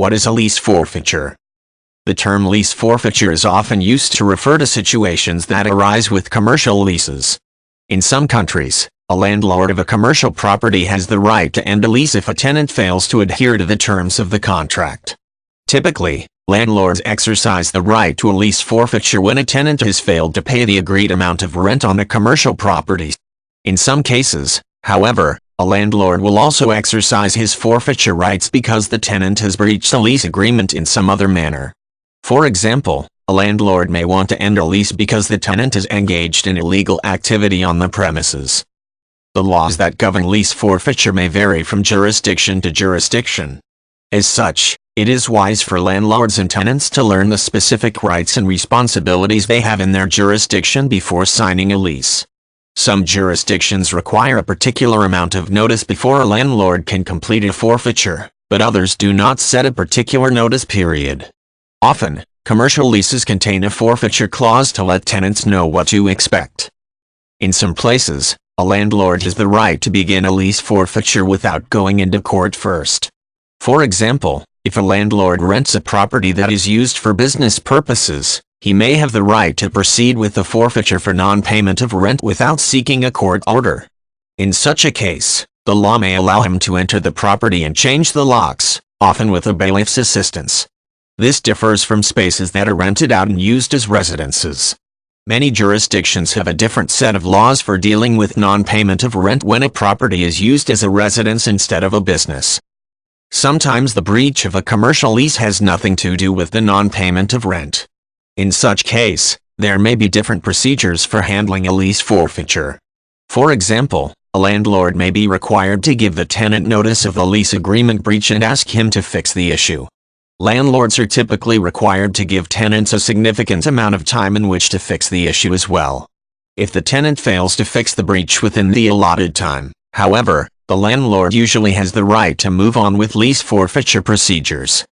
What is a lease forfeiture? The term lease forfeiture is often used to refer to situations that arise with commercial leases. In some countries, a landlord of a commercial property has the right to end a lease if a tenant fails to adhere to the terms of the contract. Typically, landlords exercise the right to a lease forfeiture when a tenant has failed to pay the agreed amount of rent on a commercial property. In some cases, however, a landlord will also exercise his forfeiture rights because the tenant has breached a lease agreement in some other manner. For example, a landlord may want to end a lease because the tenant is engaged in illegal activity on the premises. The laws that govern lease forfeiture may vary from jurisdiction to jurisdiction. As such, it is wise for landlords and tenants to learn the specific rights and responsibilities they have in their jurisdiction before signing a lease. Some jurisdictions require a particular amount of notice before a landlord can complete a forfeiture, but others do not set a particular notice period. Often, commercial leases contain a forfeiture clause to let tenants know what to expect. In some places, a landlord has the right to begin a lease forfeiture without going into court first. For example, if a landlord rents a property that is used for business purposes, he may have the right to proceed with the forfeiture for non-payment of rent without seeking a court order. In such a case, the law may allow him to enter the property and change the locks, often with a bailiff's assistance. This differs from spaces that are rented out and used as residences. Many jurisdictions have a different set of laws for dealing with non-payment of rent when a property is used as a residence instead of a business. Sometimes the breach of a commercial lease has nothing to do with the non-payment of rent. In such case, there may be different procedures for handling a lease forfeiture. For example, a landlord may be required to give the tenant notice of the lease agreement breach and ask him to fix the issue. Landlords are typically required to give tenants a significant amount of time in which to fix the issue as well. If the tenant fails to fix the breach within the allotted time, however, the landlord usually has the right to move on with lease forfeiture procedures.